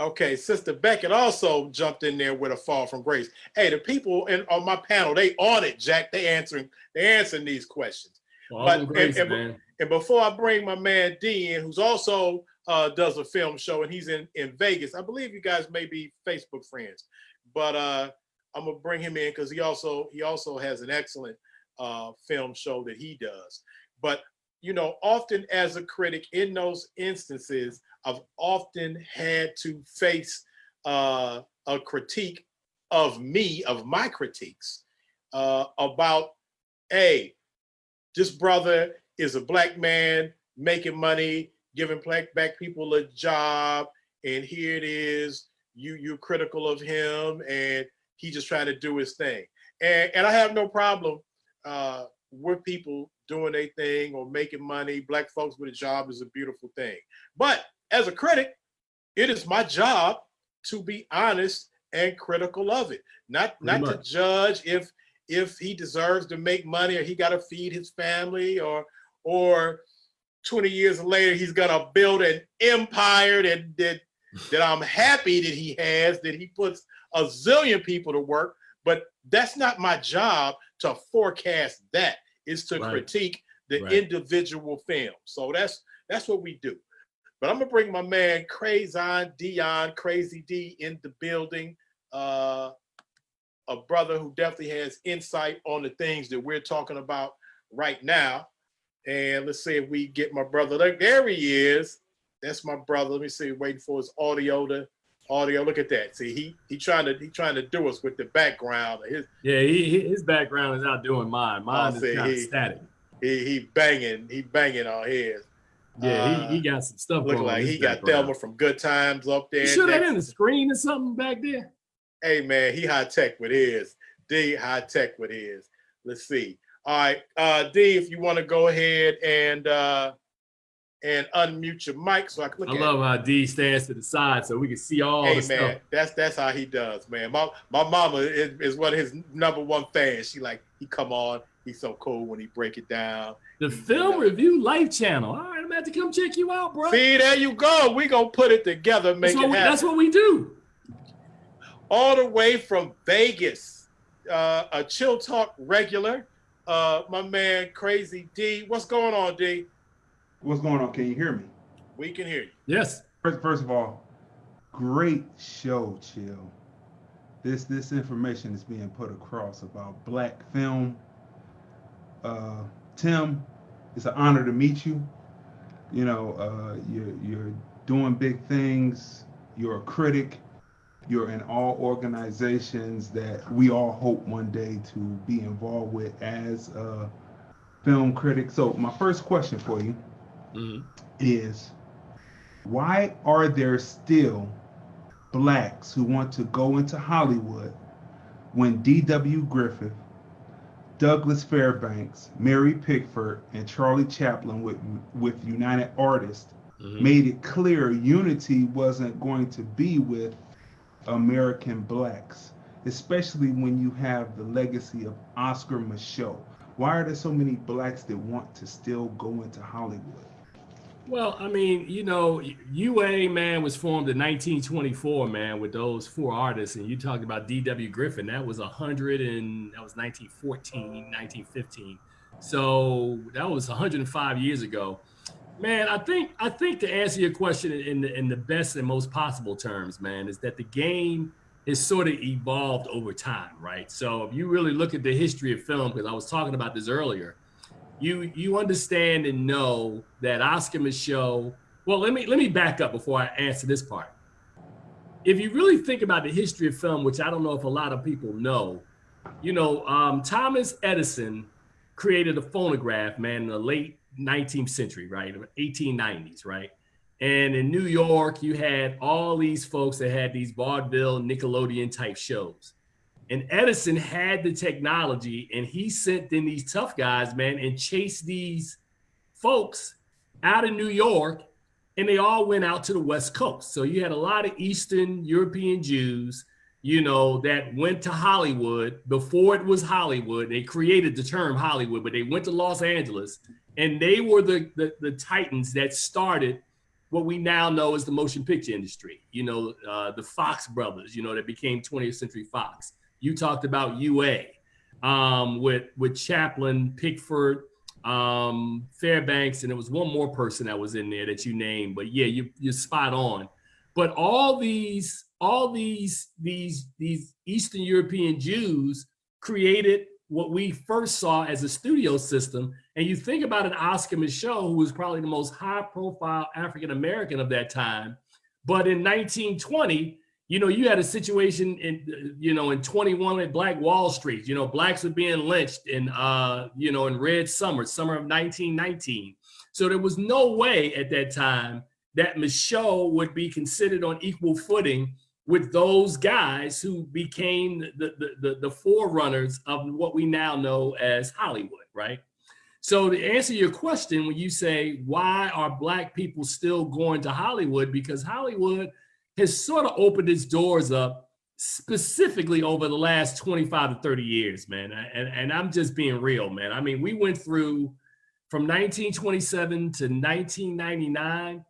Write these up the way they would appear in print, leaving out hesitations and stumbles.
Okay, Sister Beckett also jumped in there with a fall from grace. Hey, the people on my panel, they on it, Jack. They answering these questions. Fall from grace, man. And before I bring my man D in, who's also does a film show, and he's in Vegas. I believe you guys may be Facebook friends, but I'm gonna bring him in because he also has an excellent film show that he does. But you know, often as a critic in those instances, I've often had to face a critique of my critiques about, hey, this brother is a black man making money, giving black people a job, and here it is, you're critical of him, and he just trying to do his thing. And I have no problem with people doing their thing or making money. Black folks with a job is a beautiful thing. But as a critic, it is my job to be honest and critical of it. Not to judge if he deserves to make money or he got to feed his family or 20 years later he's gonna build an empire that I'm happy that he has, that he puts a zillion people to work. But that's not my job to forecast that. Is to critique the individual film. So that's what we do. But I'm gonna bring my man Crazy D in the building. A brother who definitely has insight on the things that we're talking about right now. And let's see if we get my brother. There he is. That's my brother. Let me see, waiting for his audio. Look at that. See, he trying to do us with the background. His background is outdoing mine. Mine is kind of static. He banging on his. Yeah, he got some stuff. Look like he got Thelma from Good Times up there. You sure that in the screen or something back there? Hey man, he high tech with his. D high tech with his. Let's see. All right, D, if you want to go ahead and unmute your mic so I can look at it. I love how D stands to the side so we can see all the stuff. Hey man, that's how he does, man. My mama is one of his #1 fans. He come on. He's so cool when he break it down. The Film Review Life channel. All right, I'm about to come check you out, bro. See, there you go. We gonna put it together, make it happen. That's what we do. All the way from Vegas, a Chill Talk regular, my man Crazy D. What's going on, D? What's going on? Can you hear me? We can hear you. Yes. First of all, great show, Chill. This information is being put across about black film. Tim, it's an honor to meet you. You know, you're doing big things. You're a critic. You're in all organizations that we all hope one day to be involved with as a film critic. So my first question for you is, why are there still blacks who want to go into Hollywood when D.W. Griffith, Douglas Fairbanks, Mary Pickford, and Charlie Chaplin with United Artists made it clear unity wasn't going to be with American blacks, especially when you have the legacy of Oscar Micheaux? Why are there so many blacks that want to still go into Hollywood? Well, I mean, you know, UA, man, was formed in 1924, man, with those 4 artists. And you talked about D.W. Griffin. That was 1914, 1915. So that was 105 years ago. Man, I think to answer your question in the best and most possible terms, man, is that the game has sort of evolved over time, right? So if you really look at the history of film, because I was talking about this earlier, you understand and know that Oscar Micheaux. Well, let me back up before I answer this part. If you really think about the history of film, which I don't know if a lot of people know, you know, Thomas Edison created a phonograph, man, in the late 19th century, right? 1890s, right? And in New York, you had all these folks that had these vaudeville, Nickelodeon type shows. And Edison had the technology, and he sent in these tough guys, man, and chased these folks out of New York, and they all went out to the West Coast. So you had a lot of Eastern European Jews, you know, that went to Hollywood before it was Hollywood. They created the term Hollywood, but they went to Los Angeles, and they were the titans that started what we now know as the motion picture industry. You know, the Fox brothers, you know, that became 20th Century Fox. You talked about UA with Chaplin, Pickford, Fairbanks, and there was one more person that was in there that you named. But yeah, you're spot on. But all these Eastern European Jews created what we first saw as a studio system. And you think about an Oscar Micheaux, who was probably the most high-profile African-American of that time. But in 1920, you know, you had a situation in, you know, in 21 at Black Wall Street, you know, blacks were being lynched in, you know, in Red Summer of 1919. So there was no way at that time that Micheaux would be considered on equal footing with those guys who became the forerunners of what we now know as Hollywood, right? So to answer your question, when you say, why are Black people still going to Hollywood? Because Hollywood has sort of opened its doors up specifically over the last 25 to 30 years, man. And I'm just being real, man. I mean, we went through from 1927 to 1999,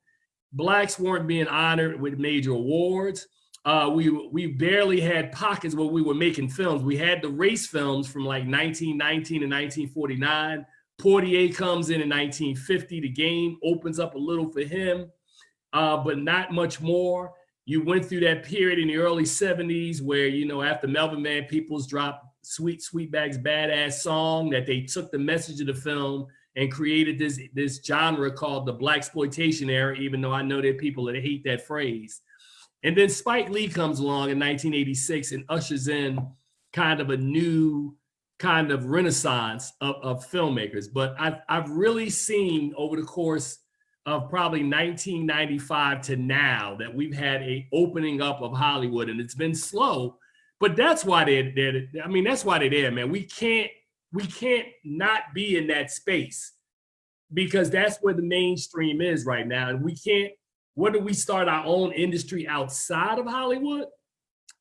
Blacks weren't being honored with major awards. We barely had pockets where we were making films. We had the race films from like 1919 and 1949. Portier comes in 1950. The game opens up a little for him, but not much more. You went through that period in the early 70s where, you know, after Melvin Van Peebles dropped Sweetback's Badass Song, that they took the message of the film and created this genre called the Blaxploitation era, even though I know there are people that hate that phrase. And then Spike Lee comes along in 1986 and ushers in kind of a new kind of renaissance of filmmakers. But I've really seen over the course of probably 1995 to now that we've had a opening up of Hollywood, and it's been slow, but that's why they're there, man. We can't not be in that space because that's where the mainstream is right now. And we can't, whether we start our own industry outside of Hollywood,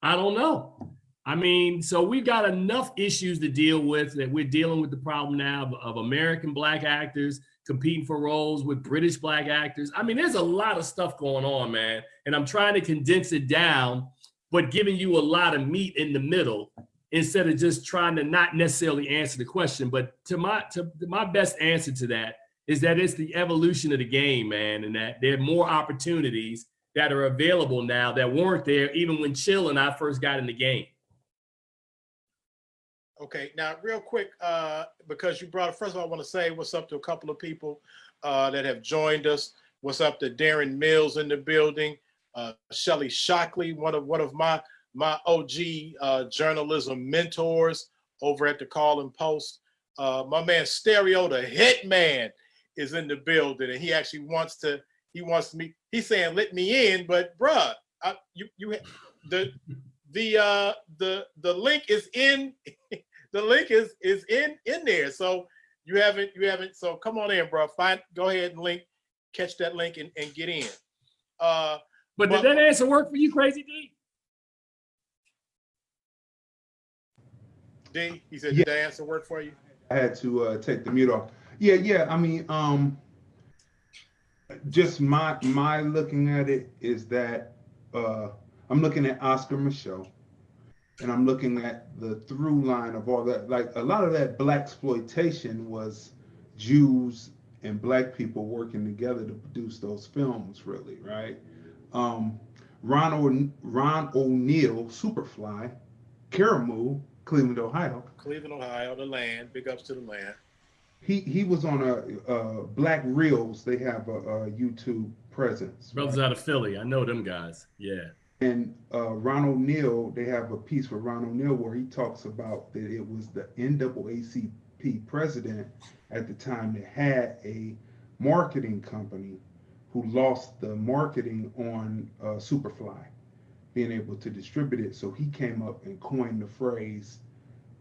I don't know. I mean, so we've got enough issues to deal with that we're dealing with the problem now of American Black actors competing for roles with British Black actors. I mean, there's a lot of stuff going on, man. And I'm trying to condense it down, but giving you a lot of meat in the middle instead of just trying to not necessarily answer the question. But to my best answer to that is that it's the evolution of the game, man, and that there are more opportunities that are available now that weren't there even when Chill and I first got in the game. Okay, now real quick, because you brought it, first of all, I want to say what's up to a couple of people that have joined us. What's up to Darren Mills in the building, Shelly Shockley, one of my OG journalism mentors over at the Call and Post. My man Stereo, the Hitman, is in the building, and he actually wants me. He's saying let me in, but bruh, the link is in. The link is in there. So you haven't. So come on in, bro. Go ahead and catch that link and get in. But did that answer work for you, Crazy D? D, he said, did that answer work for you? I had to take the mute off. Yeah. I mean, just my looking at it is that I'm looking at Oscar Micheaux, and I'm looking at the through line of all that. Like a lot of that Blaxploitation was Jews and Black people working together to produce those films, really, right? Ron O'Neal, Superfly, Caramoo, Cleveland, Ohio. Cleveland, Ohio, the land. Big ups to the land. He was on a Black Reels. They have a YouTube presence. Brothers out of Philly. I know them guys. Yeah. And Ron O'Neal, they have a piece with Ron O'Neal where he talks about that it was the NAACP president at the time that had a marketing company who lost the marketing on Superfly, being able to distribute it. So he came up and coined the phrase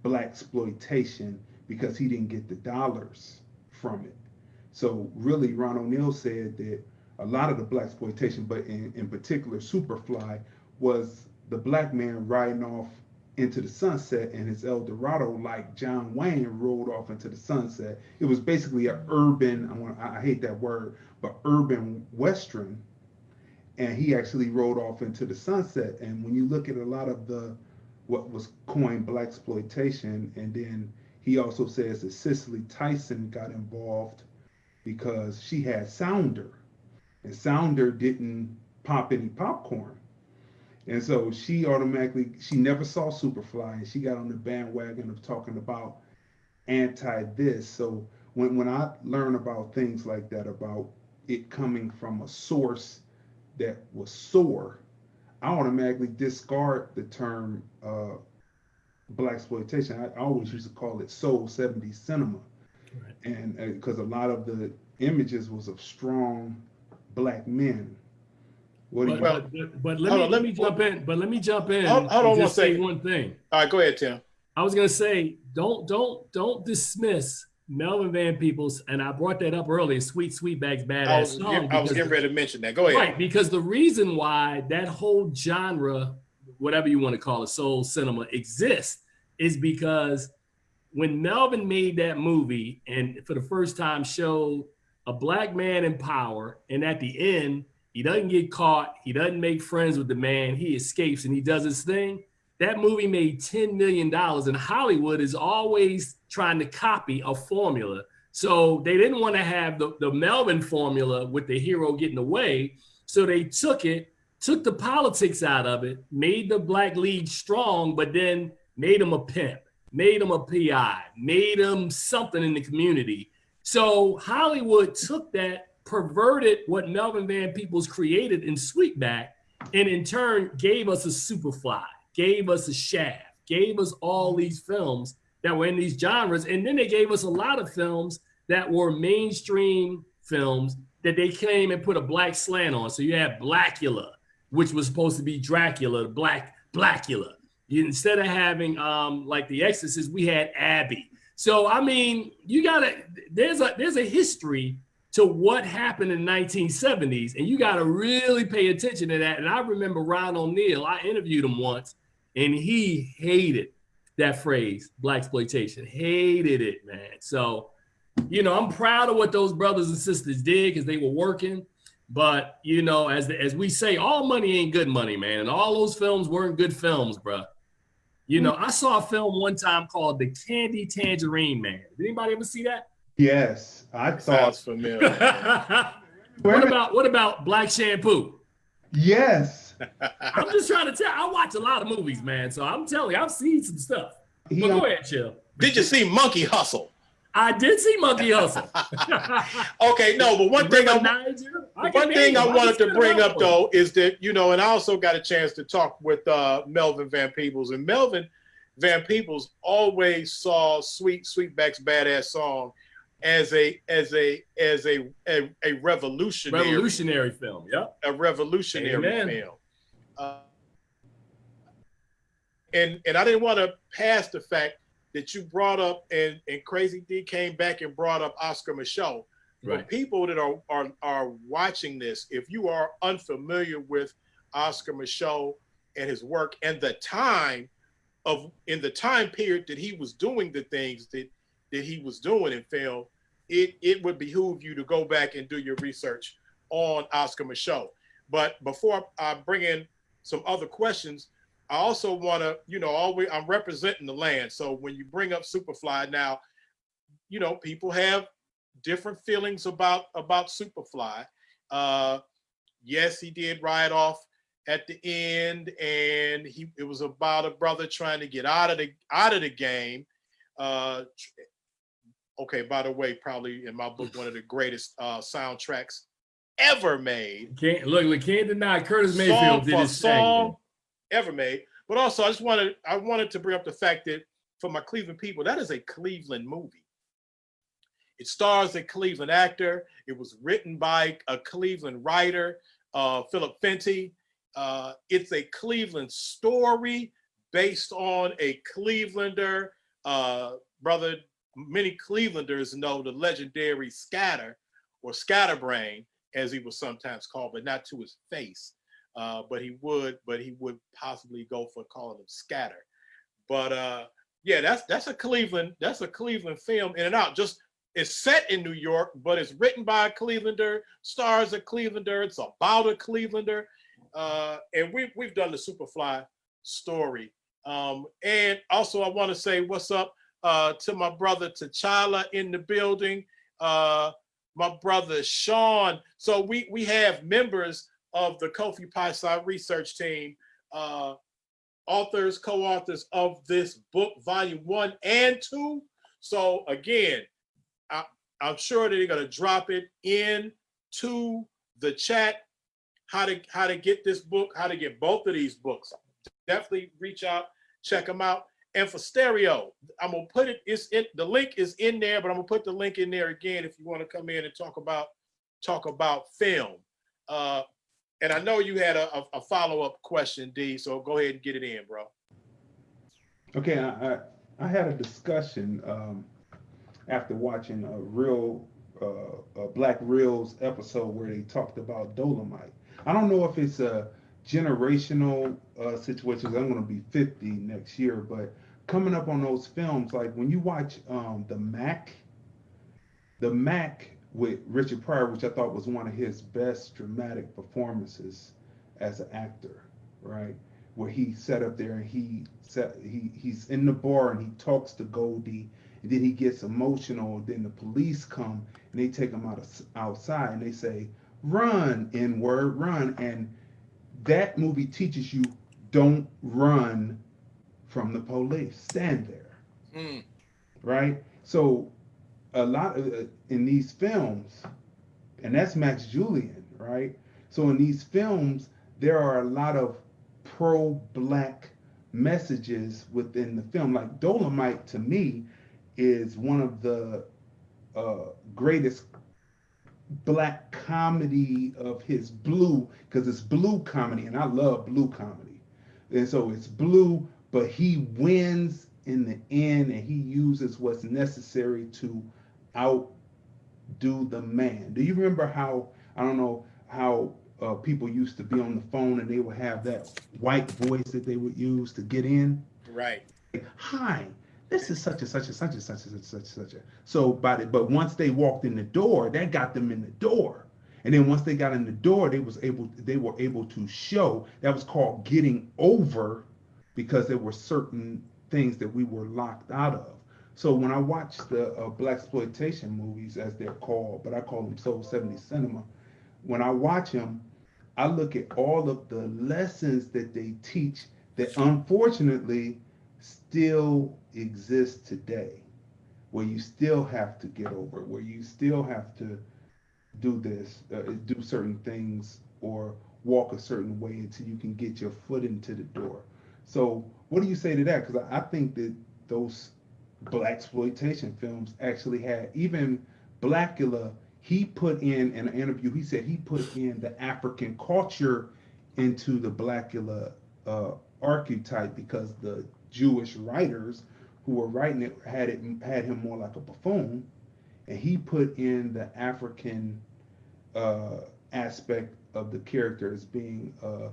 Blaxploitation because he didn't get the dollars from it. So really, Ron O'Neal said that a lot of the Blaxploitation, but in particular Superfly, was the Black man riding off into the sunset in his El Dorado like John Wayne rode off into the sunset. It was basically an urban, I hate that word, but urban Western and he actually rode off into the sunset. And when you look at a lot of what was coined Blaxploitation, and then he also says that Cicely Tyson got involved because she had Sounder, and Sounder didn't pop any popcorn. And so she never saw Superfly, and she got on the bandwagon of talking about anti this. So when I learn about things like that, about it coming from a source that was sore, I automatically discard the term Blaxploitation. I always used to call it Soul 70s cinema. Right. And because a lot of the images was of strong black men. But let me jump in. But let me jump in. Hold on just one say second. one thing. All right, go ahead, Tim. I was gonna say, don't dismiss Melvin Van Peebles, and I brought that up earlier. Sweet Sweetback's badass song. I was getting ready to mention that. Go ahead. Right, because the reason why that whole genre, whatever you want to call it, soul cinema, exists is because when Melvin made that movie and for the first time showed a black man in power, and at the end, he doesn't get caught, he doesn't make friends with the man, he escapes and he does his thing. That movie made $10 million, and Hollywood is always trying to copy a formula. So they didn't want to have the Melvin formula with the hero getting away. So they took the politics out of it, made the black lead strong, but then made him a pimp, made him a PI, made him something in the community. So Hollywood took that, perverted what Melvin Van Peebles created in Sweetback, and in turn gave us a Superfly, gave us a Shaft, gave us all these films that were in these genres. And then they gave us a lot of films that were mainstream films that they came and put a black slant on. So you had Blackula, which was supposed to be Dracula, Blackula. Instead of having like The Exorcist, we had Abby. So, I mean, there's a history to what happened in the 1970s, and you got to really pay attention to that. And I remember Ron O'Neal, I interviewed him once, and he hated that phrase, Blaxploitation, hated it, man. So, you know, I'm proud of what those brothers and sisters did because they were working. But, you know, as we say, all money ain't good money, man. And all those films weren't good films, bro. You know, I saw a film one time called The Candy Tangerine Man. Did anybody ever see that? Yes, I thought. Sounds familiar. What about Black Shampoo? Yes. I'm just trying to tell. I watch a lot of movies, man. So I'm telling you, I've seen some stuff. But go ahead, Chill. Did you see Monkey Hustle? I did see Monkey Hustle. Okay, no, but one thing I wanted to bring up though is that, you know, and I also got a chance to talk with Melvin Van Peebles, and Melvin Van Peebles always saw Sweetback's badass song as a revolutionary film. Yep. A revolutionary film. And I didn't want to pass the fact that you brought up, and Crazy D came back and brought up Oscar Micheaux. Right. For people that are watching this, if you are unfamiliar with Oscar Micheaux and his work and in the time period that he was doing the things that he was doing in film, it would behoove you to go back and do your research on Oscar Micheaux. But before I bring in some other questions, I also want to, you know, I'm representing the land. So when you bring up Superfly now, you know, people have different feelings about Superfly. Yes, he did ride off at the end, and it was about a brother trying to get out of the game. Okay, by the way, probably in my book, one of the greatest soundtracks ever made. Can't deny Curtis Mayfield did his thing ever made. But also, I wanted to bring up the fact that for my Cleveland people, that is a Cleveland movie. It stars a Cleveland actor. It was written by a Cleveland writer, Philip Fenty. It's a Cleveland story based on a Clevelander. Brother, many Clevelanders know the legendary Scatter, or Scatterbrain, as he was sometimes called, but not to his face. But he would possibly go for calling him Scatter. But yeah, that's a Cleveland film in and out. Just It's set in New York, but it's written by a Clevelander, stars a Clevelander. It's about a Clevelander, and we've done the Superfly story. And also, I want to say what's up to my brother T'Challa in the building. My brother Sean. So we have members of the Kofi Pi research team, authors, co-authors of this book, volume 1 and 2. So again, I'm sure that they're gonna drop it into the chat, how to get this book, how to get both of these books. Definitely reach out, check them out. And for stereo, I'm gonna put it, the link is in there, but I'm gonna put the link in there again if you want to come in and talk about film. And I know you had a follow-up question, D, so go ahead and get it in, bro. Okay, I had a discussion after watching Black Reels episode where they talked about Dolomite. I don't know if it's a generational situation. I'm going to be 50 next year, but coming up on those films, like when you watch the Mac with Richard Pryor, which I thought was one of his best dramatic performances as an actor, right? Where he sat up there and he's in the bar and he talks to Goldie, and then he gets emotional. Then the police come and they take him outside and they say, "Run, N-word, run!" And that movie teaches you, don't run from the police. Stand there, right? So a lot of in these films, and that's Max Julian, right? So in these films, there are a lot of pro-black messages within the film. Like Dolomite, to me, is one of the greatest black comedy of his blue, because it's blue comedy, and I love blue comedy. And so it's blue, but he wins in the end, and he uses what's necessary to outdo the man. Do you remember how, I don't know, how people used to be on the phone and they would have that white voice that they would use to get in? Right. Like, hi, this is such and such and such and such and such and such. So, but once they walked in the door, that got them in the door. And then once they got in the door, they were able to show. That was called getting over, because there were certain things that we were locked out of. So when I watch the Blaxploitation movies, as they're called, but I call them Soul 70 Cinema, when I watch them, I look at all of the lessons that they teach that unfortunately still exist today, where you still have to get over, where you still have to do this, do certain things, or walk a certain way until you can get your foot into the door. So what do you say to that? Because I think that those Blaxploitation films actually had, even Blackula, he put in an interview, he said he put in the African culture into the Blackula archetype, because the Jewish writers who were writing it had him more like a buffoon, and he put in the African aspect of the character as being a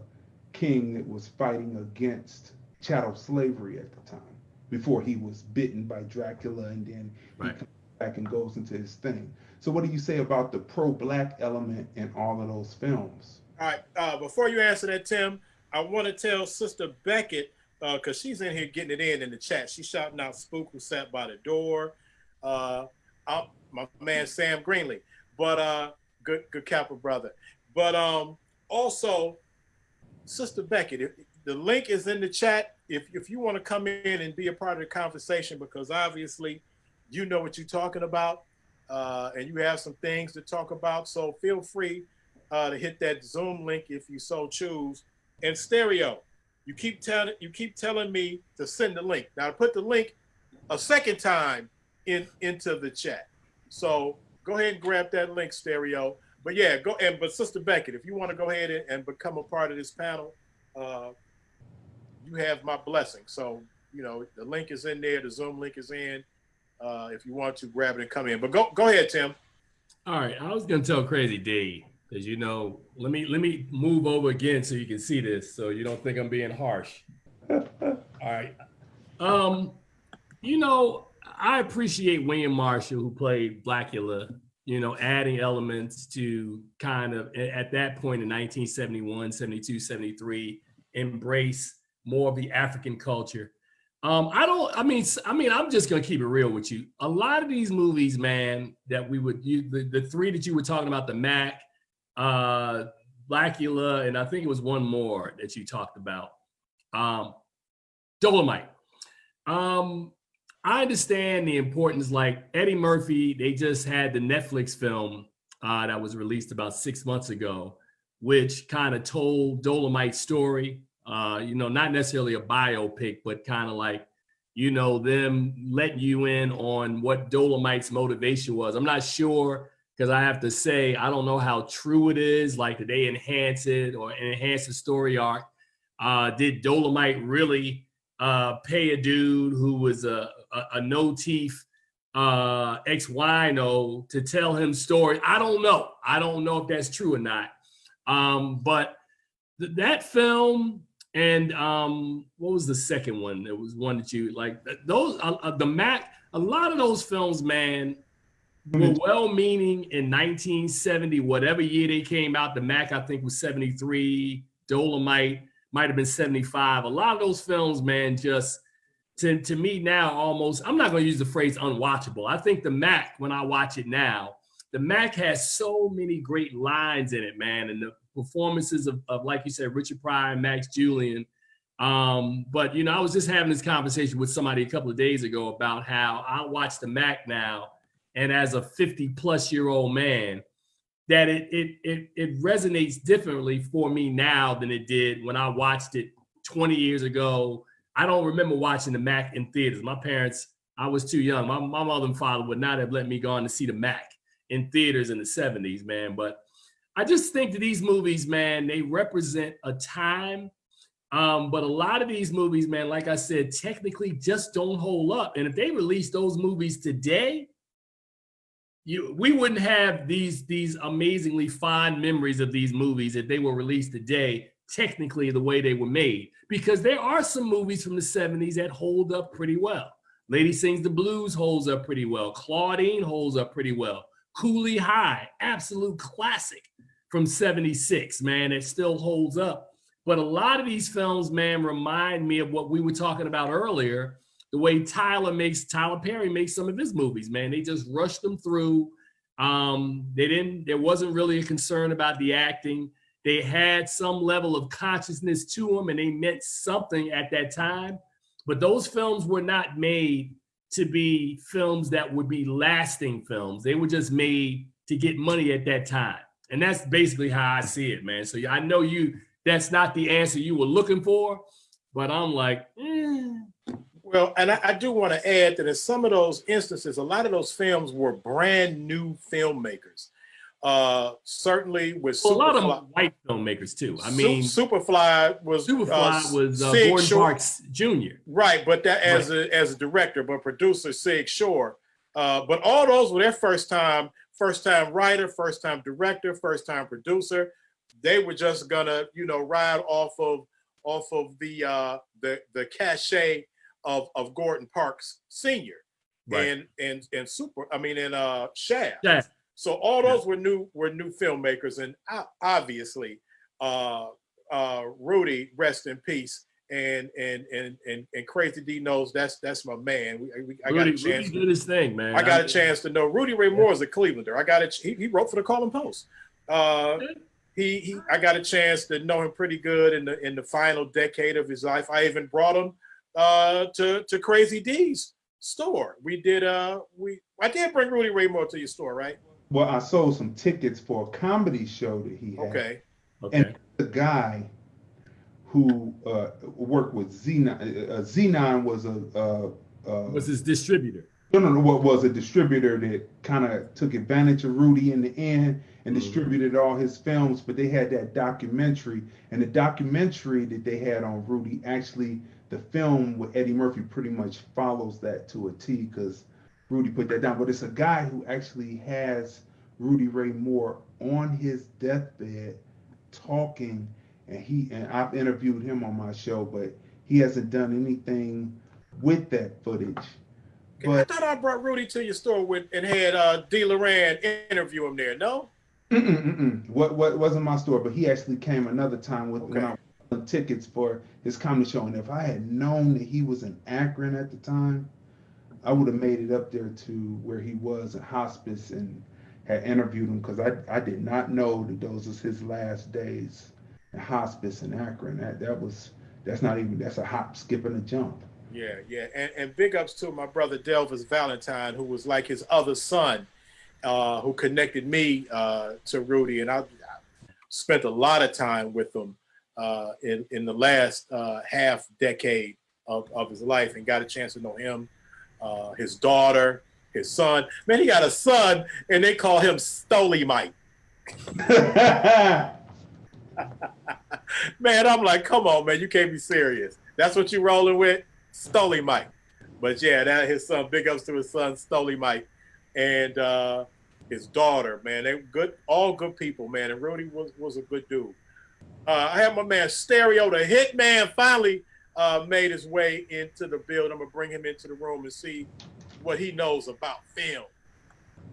king that was fighting against chattel slavery at the time, before he was bitten by Dracula, and then he comes back and goes into his thing. So what do you say about the pro-black element in all of those films? All right, before you answer that, Tim, I want to tell Sister Beckett, because she's in here getting it in the chat. She's shouting out Spook, who sat by the door. My man Sam Greenlee, but good Kappa brother. But also, Sister Beckett, the link is in the chat. If you want to come in and be a part of the conversation, because obviously you know what you're talking about, and you have some things to talk about, so feel free to hit that Zoom link if you so choose. And Stereo, you keep telling me to send the link. Now I put the link a second time into the chat. So go ahead and grab that link, Stereo. But yeah, but Sister Beckett, if you want to go ahead and become a part of this panel, you have my blessing. So, the link is in there. The Zoom link is in. If you want to grab it and come in. But go ahead, Tim. All right, I was gonna tell Crazy D, because let me move over again so you can see this, so you don't think I'm being harsh. All right. I appreciate William Marshall, who played Blackula, you know, adding elements to kind of, at that point in 1971, 72, 73, embrace more of the African culture. I'm just going to keep it real with you. A lot of these movies, man, that we would use, the three that you were talking about, the Mac, Blackula, and I think it was one more that you talked about, Dolomite. I understand the importance, like Eddie Murphy, they just had the Netflix film that was released about 6 months ago, which kind of told Dolomite's story, you know, not necessarily a biopic, but kind of like, you know, them letting you in on what Dolomite's motivation was. I'm not sure, because I have to say, I don't know how true it is. Like, did they enhance it or enhance the story arc? Did Dolomite really pay a dude who was a no-teeth ex-wino to tell him story? I don't know. I don't know if that's true or not. But that film and what was the second one? There was one that you like. Those the Mac. A lot of those films, man, were well-meaning in 1970, whatever year they came out. The Mac, I think, was 73. Dolomite might have been 75. A lot of those films, man, just to me now, almost, I'm not going to use the phrase unwatchable. I think the Mac, when I watch it now, the Mac has so many great lines in it, man, and the performances of like you said, Richard Pryor and Max Julian. But, you know, I was just having this conversation with somebody a couple of days ago about how I watch the Mac now, and as a 50-plus-year-old man, that it resonates differently for me now than it did when I watched it 20 years ago. I don't remember watching the Mac in theaters. My parents, I was too young. My mother and father would not have let me go on to see the Mac in theaters in the 70s, man. But I just think that these movies, man, they represent a time. But a lot of these movies, man, like I said, technically just don't hold up. And if they release those movies today, we wouldn't have these amazingly fond memories of these movies if they were released today, technically the way they were made. Because there are some movies from the 70s that hold up pretty well. Lady Sings the Blues holds up pretty well. Claudine holds up pretty well. Cooley High, absolute classic from 76, man, it still holds up. But a lot of these films, man, remind me of what we were talking about earlier, the way Tyler Perry makes some of his movies, man. They just rushed them through. There wasn't really a concern about the acting. They had some level of consciousness to them, and they meant something at that time. But those films were not made to be films that would be lasting films. They were just made to get money at that time. And that's basically how I see it, man. So I know that's not the answer you were looking for, but I'm like, Well, and I do want to add that in some of those instances, a lot of those films were brand new filmmakers. Certainly with a lot of white filmmakers too. I mean, Superfly was Gordon Parks Jr. Right, but that as a director, but producer Sig Shore. But all those were their first time writer, first time director, first time producer. They were just gonna, ride off of the cachet of Gordon Parks Sr. Right. and Shaft. Yeah. So all those were new filmmakers, and obviously Rudy, rest in peace, and Crazy D knows that's my man. I got a chance. Rudy did his thing, man. I got a chance to know Rudy Ray Moore is a Clevelander. He wrote for the Call and Post. I got a chance to know him pretty good in the final decade of his life. I even brought him to Crazy D's store. I did bring Rudy Ray Moore to your store, right? Well, I sold some tickets for a comedy show that he had. Okay. And the guy who worked with Xenon, Xenon was his distributor. No, what was a distributor that kind of took advantage of Rudy in the end and distributed all his films, but they had that documentary, and the documentary that they had on Rudy, actually the film with Eddie Murphy pretty much follows that to a T, because Rudy put that down. But it's a guy who actually has Rudy Ray Moore on his deathbed talking, and I've interviewed him on my show, but he hasn't done anything with that footage. I thought I brought Rudy to your store and had D. Loran interview him there. No? What wasn't my store, but he actually came another time when I was tickets for his comedy show. And if I had known that he was in Akron at the time, I would have made it up there to where he was in hospice and had interviewed him, because I did not know that those was his last days in hospice in Akron. That's a hop, skip, and a jump. Yeah. And big ups to my brother Delvis Valentine, who was like his other son, who connected me to Rudy. And I spent a lot of time with him in the last half decade of his life, and got a chance to know him, his daughter, his son. Man, he got a son, and they call him Stoli Mike. Man, I'm like, come on, man, you can't be serious. That's what you rolling with? Stoli Mike. But yeah, that his son, big ups to his son, Stoli Mike, and his daughter, man. They good, all good people, man. And Rudy was a good dude. I have my man Stereo, the Hitman, finally made his way into the building. I'm gonna bring him into the room and see what he knows about film.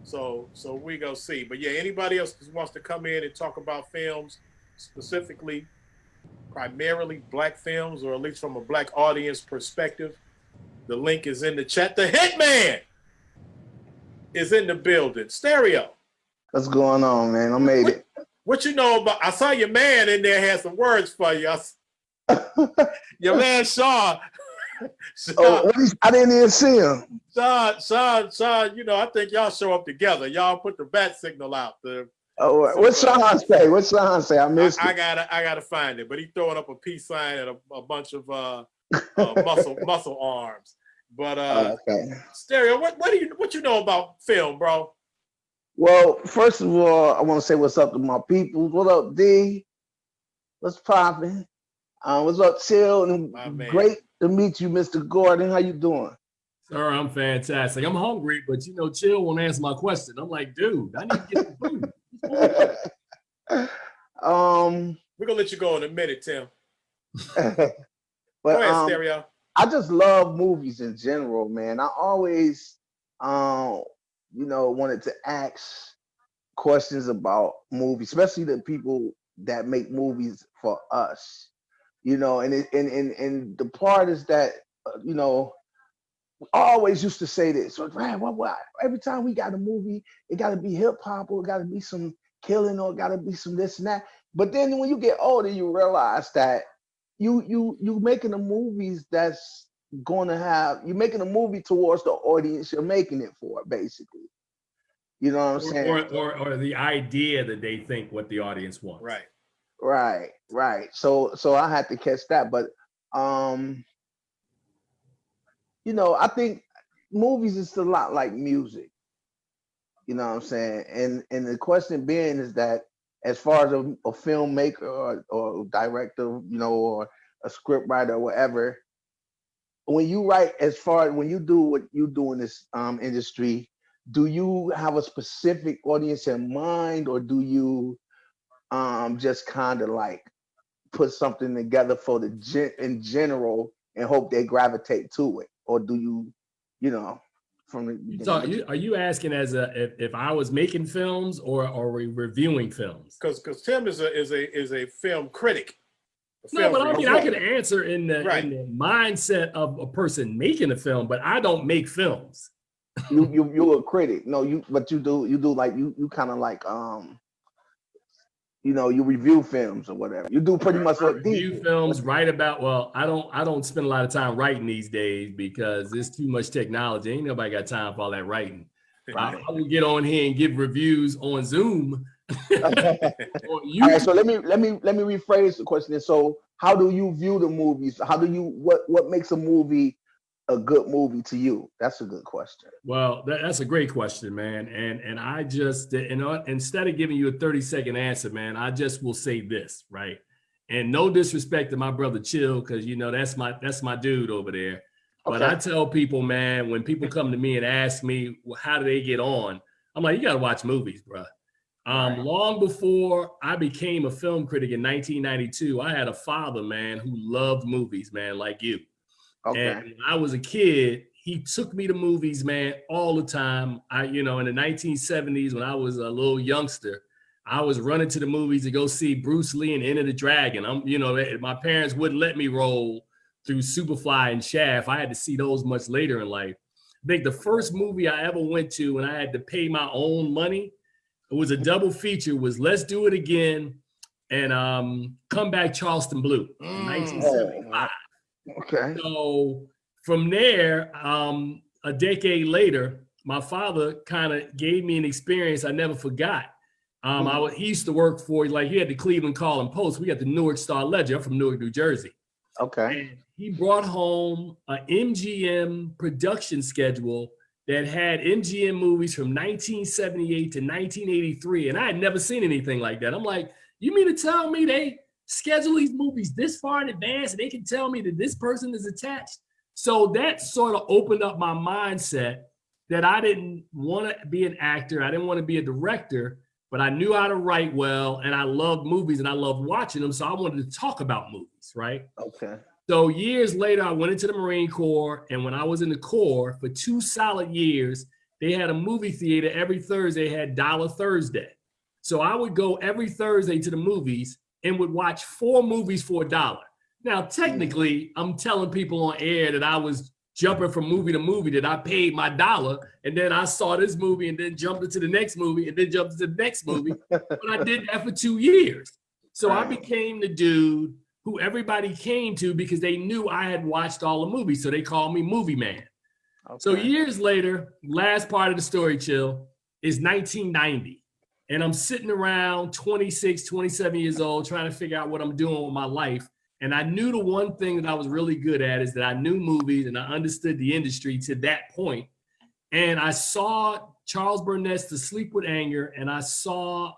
So we go see. But yeah, anybody else who wants to come in and talk about films, specifically, primarily black films, or at least from a black audience perspective, the link is in the chat. The Hitman is in the building. Stereo. What's going on, man? I made it. What you know about? I saw your man in there had some words for you. Your man Sean. I didn't even see him. Sean, you know, I think y'all show up together. Y'all put the bat signal out. What's Sean say? What's Sean say? I missed it. I gotta find it. But he throwing up a peace sign and a bunch of muscle arms. But okay. Stereo, what you know about film, bro? Well, first of all, I want to say what's up to my people. What up, D? What's popping? What's up, Chill? And great to meet you, Mr. Gordon. How you doing? Sir, I'm fantastic. I'm hungry, but you know, Chill won't answer my question. I'm like, dude, I need to get some food. We're gonna let you go in a minute, Tim. But go ahead, Stereo. I just love movies in general, man. I always wanted to ask questions about movies, especially the people that make movies for us. And the part is that I always used to say this. So, right, what? Every time we got a movie, it got to be hip hop, or it got to be some killing, or it got to be some this and that. But then when you get older, you realize that you making the movies that's you're making a movie towards the audience you're making it for, basically. You know what I'm saying? Or the idea that they think what the audience wants. Right. So I had to catch that, but I think movies is a lot like music. You know what I'm saying? And the question being is that, as far as a filmmaker or director, or a script writer or whatever, when you write, when you do what you do in this industry, do you have a specific audience in mind, or do you just kind of like put something together for in general and hope they gravitate to it? Or do you, from the beginning? Are you asking if I was making films or reviewing films? Because Tim is a film critic. No, but I mean, I could answer in the mindset of a person making a film, but I don't make films. You're a critic. No, but you do like you kind of like you review films or whatever. You do pretty much what review films, write about. Well, I don't spend a lot of time writing these days because there's too much technology. Ain't nobody got time for all that writing. Right. I will get on here and give reviews on Zoom. All right, so let me rephrase the question. So, how do you view the movies? What makes a movie a good movie to you? That's a good question. Well, that's a great question, man. And I just, instead of giving you a 30-second answer, man, I just will say this, right? And no disrespect to my brother Chill, because that's my dude over there. But I tell people, man, when people come to me and ask me, well, how do they get on? I'm like, you got to watch movies, bro. Long before I became a film critic in 1992, I had a father, man, who loved movies, man, like you. Okay. And when I was a kid, he took me to movies, man, all the time. In the 1970s, when I was a little youngster, I was running to the movies to go see Bruce Lee and Enter the Dragon. My parents wouldn't let me roll through Superfly and Shaft. I had to see those much later in life. I think the first movie I ever went to when I had to pay my own money, it was a double feature, was Let's Do It Again and Come Back Charleston Blue in 1975. Okay. So from there, a decade later, my father kind of gave me an experience I never forgot. He used to work for, he had the Cleveland Call and Post. We got the Newark Star Ledger. I'm from Newark, New Jersey. Okay. And he brought home an MGM production schedule that had MGM movies from 1978 to 1983. And I had never seen anything like that. I'm like, you mean to tell me they schedule these movies this far in advance and they can tell me that this person is attached? So that sort of opened up my mindset that I didn't want to be an actor. I didn't want to be a director, but I knew how to write well, and I loved movies and I loved watching them. So I wanted to talk about movies, right? Okay. So years later, I went into the Marine Corps, and when I was in the Corps for 2 solid years, they had a movie theater every Thursday, had Dollar Thursday. So I would go every Thursday to the movies and would watch 4 movies for $1. Now, technically, I'm telling people on air that I was jumping from movie to movie, that I paid my $1, and then I saw this movie and then jumped into the next movie and then jumped into the next movie. But I did that for 2 years. So I became the dude who everybody came to because they knew I had watched all the movies. So they called me Movie Man. Okay. So years later, last part of the story, Chill, is 1990. And I'm sitting around 26, 27 years old, trying to figure out what I'm doing with my life. And I knew the one thing that I was really good at is that I knew movies and I understood the industry to that point. And I saw Charles Burnett's To Sleep with Anger, and I saw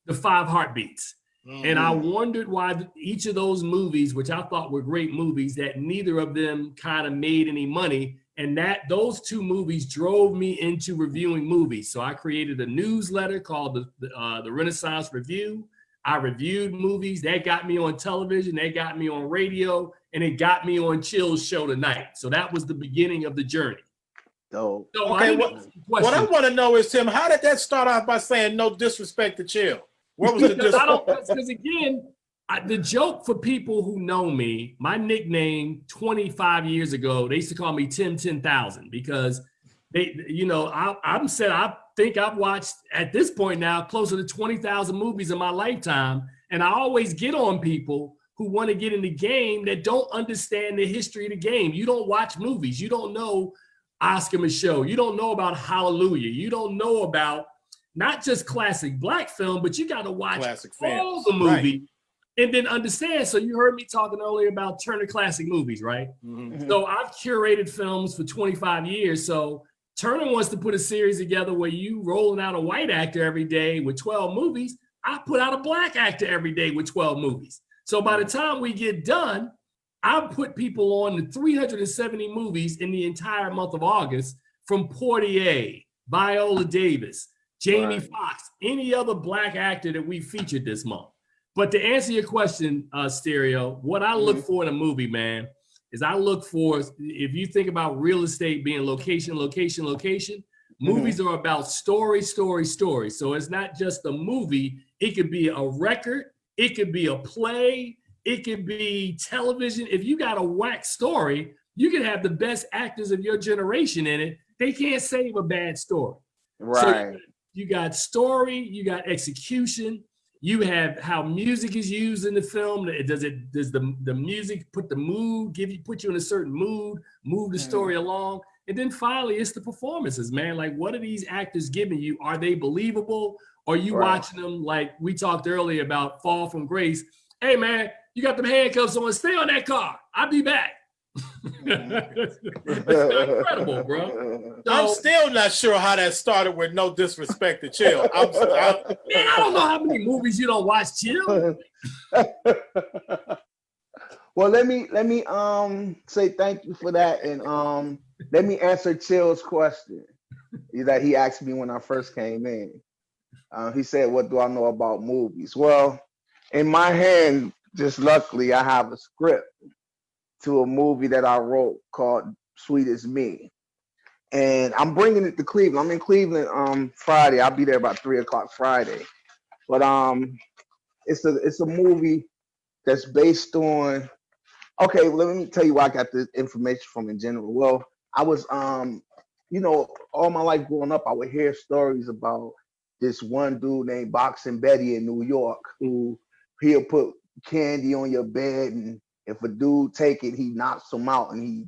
The 5 Heartbeats. And I wondered why each of those movies, which I thought were great movies, that neither of them kind of made any money. And that those 2 movies drove me into reviewing movies. So I created a newsletter called the Renaissance Review. I reviewed movies. That got me on television. That got me on radio. And it got me on Chill's show tonight. So that was the beginning of the journey. So okay, what I want to know is, Tim, how did that start off by saying no disrespect to Chill? What was the because again, the joke for people who know me, my nickname 25 years ago, they used to call me Tim 10,000 because I think I've watched at this point now closer to 20,000 movies in my lifetime. And I always get on people who want to get in the game that don't understand the history of the game. You don't watch movies. You don't know Oscar Michaud. You don't know about Hallelujah. You don't know about not just classic Black film, but you got to watch all the movie and then understand. So you heard me talking earlier about Turner Classic Movies, right? Mm-hmm. So I've curated films for 25 years. So Turner wants to put a series together where you rolling out a white actor every day with 12 movies. I put out a Black actor every day with 12 movies. So by the time we get done, I've put people on the 370 movies in the entire month of August, from Portier, Viola Davis, Jamie Foxx, any other Black actor that we featured this month. But to answer your question, Stereo, what I look for in a movie, man, is I look for, if you think about real estate being location, movies are about story. So it's not just a movie. It could be a record. It could be a play. It could be television. If you got a whack story, you can have the best actors of your generation in it. They can't save a bad story. Right. So you got story, you got execution, you have how music is used in the film. Does the music put the mood, put you in a certain mood, move the story along? And then finally, it's the performances, man. Like, what are these actors giving you? Are they believable? Or are you watching them like we talked earlier about Fall from Grace? Hey, man, you got them handcuffs on. Stay on that car. I'll be back. It's incredible, bro. So, I'm still not sure how that started with no disrespect to Chill. Man, I don't know how many movies you don't watch, Chill. Well, let me say thank you for that, and let me answer Chill's question that he asked me when I first came in. He said, "What do I know about movies?" Well, in my hand, just luckily, I have a script to a movie that I wrote called Sweet as Me. And I'm bringing it to Cleveland. I'm in Cleveland Friday. I'll be there about 3 o'clock Friday. But it's a movie that's based on. Okay, well, let me tell you where I got the information from in general. Well, I was all my life growing up, I would hear stories about this one dude named Boxing Betty in New York who he'll put candy on your bed, and if a dude take it, he knocks him out, and he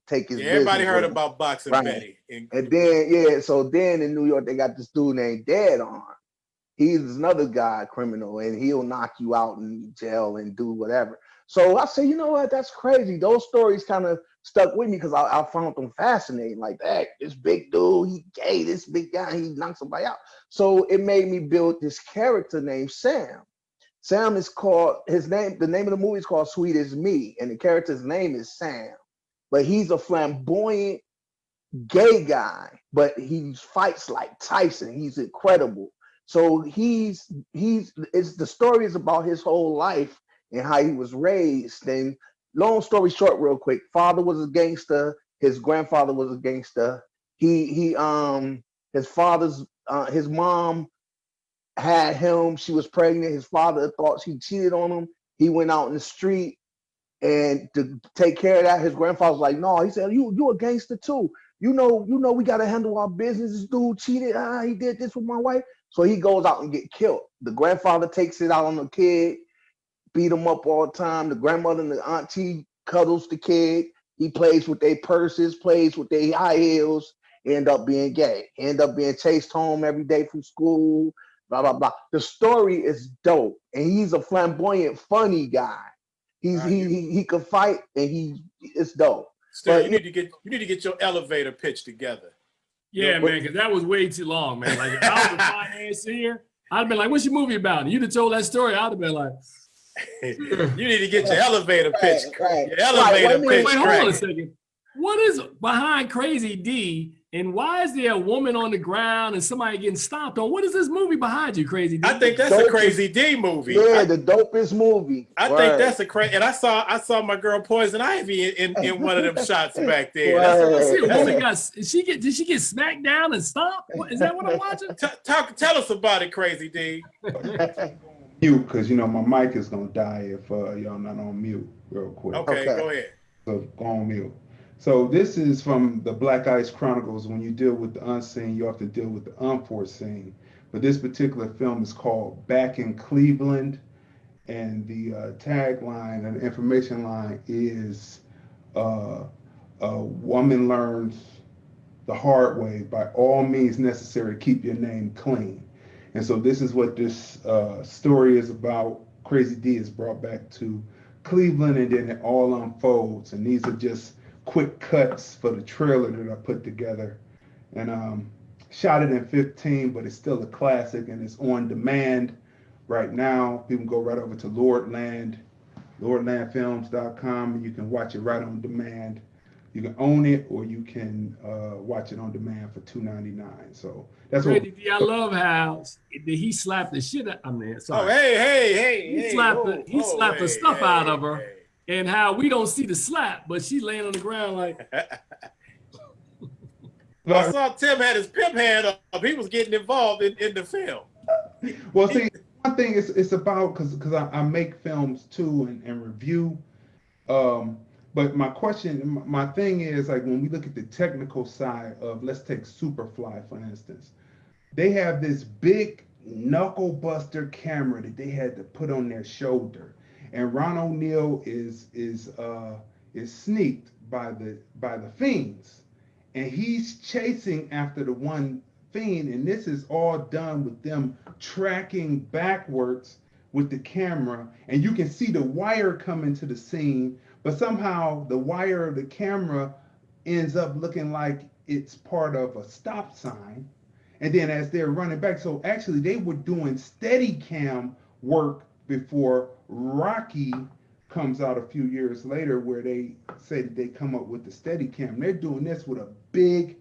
take his Yeah, everybody business heard with him. about Boxing Right. Betty. And then so then in New York they got this dude named Dead Arm. He's another guy, criminal, and he'll knock you out in jail and do whatever. So I say, you know what? That's crazy. Those stories kind of stuck with me because I found them fascinating. Like that, this big dude, he gay, this big guy, he knocks somebody out. So it made me build this character named Sam. Sam is called, the name of the movie is called Sweet as Me, and the character's name is Sam. But he's a flamboyant gay guy, but he fights like Tyson. He's incredible. So it's the story is about his whole life and how he was raised. And long story short, real quick, father was a gangster. His grandfather was a gangster. His mom had him. She was pregnant. His father thought she cheated on him. He went out in the street, and to take care of that, his grandfather was like, no. He said, you a gangster too. You know, we got to handle our business. This dude cheated. He did this with my wife. So he goes out and get killed. The grandfather takes it out on the kid, beat him up all the time. The grandmother and the auntie cuddles the kid. He plays with their purses, plays with their high heels, end up being gay. End up being chased home every day from school, blah, blah, blah. The story is dope. And he's a flamboyant, funny guy. He could fight, and it's dope. Still, you need to get your elevator pitch together. Yeah, man, because that was way too long, man. Like, if I was a financier, I'd have been like, what's your movie about? And you'd have told that story, I'd have been like, you need to get your elevator pitch. Right. Your elevator pitch. Wait, hold on a second. What is behind Crazy D, and why is there a woman on the ground and somebody getting stomped on? What is this movie behind you, Crazy D? I think that's a Crazy D movie. Yeah, the dopest movie. I think that's a crazy. And I saw my girl Poison Ivy in one of them shots back there. Did she get smacked down and stomped? Is that what I'm watching? Tell us about it, Crazy D. Mute, because my mic is gonna die if y'all not on mute real quick. Okay, go ahead. So go on mute. So this is from the Black Ice Chronicles. When you deal with the unseen, you have to deal with the unforeseen. But this particular film is called Back in Cleveland, and the tagline and the information line is a woman learns the hard way, by all means necessary, keep your name clean. And so this is what this story is about. Crazy D is brought back to Cleveland, and then it all unfolds. And these are just quick cuts for the trailer that I put together. And shot it in 15, but it's still a classic, and it's on demand right now. People can go right over to LORDLANDFILMS.com, and you can watch it right on demand. You can own it, or you can watch it on demand for $2.99. So that's Crazy D, I love how he slapped the shit out. I mean, sorry. Oh, hey! He slapped the stuff out of her, and how we don't see the slap, but she's laying on the ground like. I saw Tim had his pimp hand up. He was getting involved in the film. Well, see, one thing it's about, because I make films too and review. But my thing is, like, when we look at the technical side of, let's take Superfly, for instance, they have this big knuckle buster camera that they had to put on their shoulder. And Ron O'Neal is sneaked by the fiends. And he's chasing after the one fiend, and this is all done with them tracking backwards with the camera, and you can see the wire come into the scene, but somehow the wire of the camera ends up looking like it's part of a stop sign. And then as they're running back, so actually they were doing Steadicam work before Rocky comes out a few years later, where they say that they come up with the Steadicam. They're doing this with a big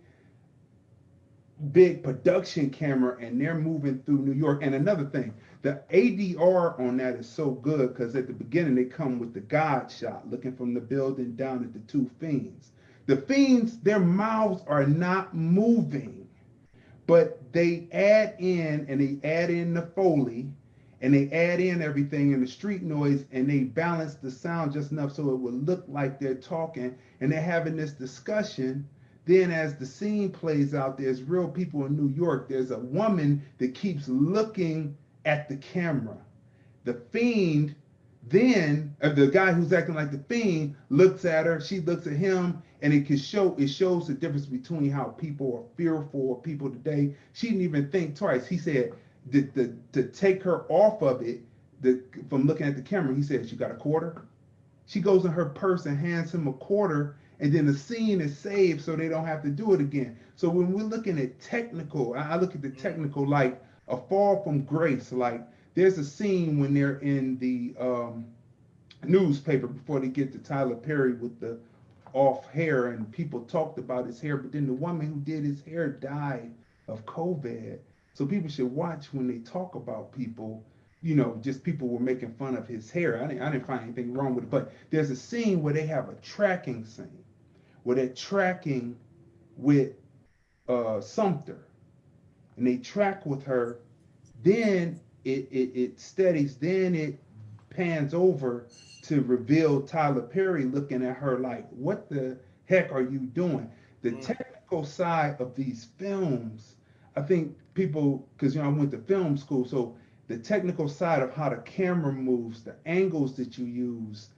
production camera, and they're moving through New York. And another thing, the ADR on that is so good, because at the beginning they come with the God shot, looking from the building down at the two fiends. The Fiends, their mouths are not moving, but they add in the Foley, and they add in everything in the street noise, and they balance the sound just enough so it would look like they're talking and they're having this discussion. Then as the scene plays out, there's real people in New York. There's a woman that keeps looking at the camera. The Fiend, then the guy who's acting like the Fiend looks at her, she looks at him, and it shows the difference between how people are fearful of people today. She didn't even think twice. He said to take her off of it, from looking at the camera, he said, "You got a quarter?" She goes in her purse and hands him a quarter, and then the scene is saved so they don't have to do it again. So when we're looking at technical, I look at the technical like a fall from grace. Like there's a scene when they're in the newspaper before they get to Tyler Perry with the off hair, and people talked about his hair, but then the woman who did his hair died of COVID. So people should watch when they talk about people, just people were making fun of his hair. I didn't find anything wrong with it, but there's a scene where they have a tracking scene where they're tracking with Sumter, and they track with her. Then it steadies. Then it pans over to reveal Tyler Perry looking at her like, "What the heck are you doing?" The technical side of these films, I think people, because I went to film school, so the technical side of how the camera moves, the angles that you use,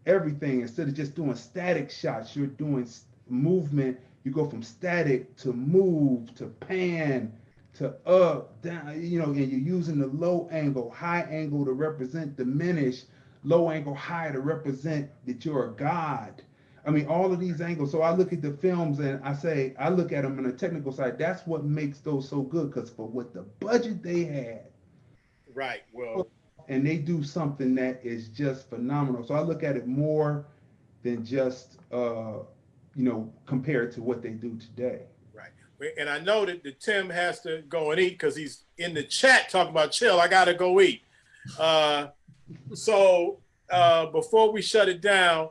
everything, instead of just doing static shots, you're doing movement. You go from static to move to pan to up, down, and you're using the low angle, high angle to represent diminish, low angle, high to represent that you're a god. I mean, all of these angles. So I look at the films and I look at them on the technical side. That's what makes those so good, because for what the budget they had. Right. Well, and they do something that is just phenomenal. So I look at it more than just, compared to what they do today. Right. And I know that Tim has to go and eat because he's in the chat talking about chill. I got to go eat. So before we shut it down,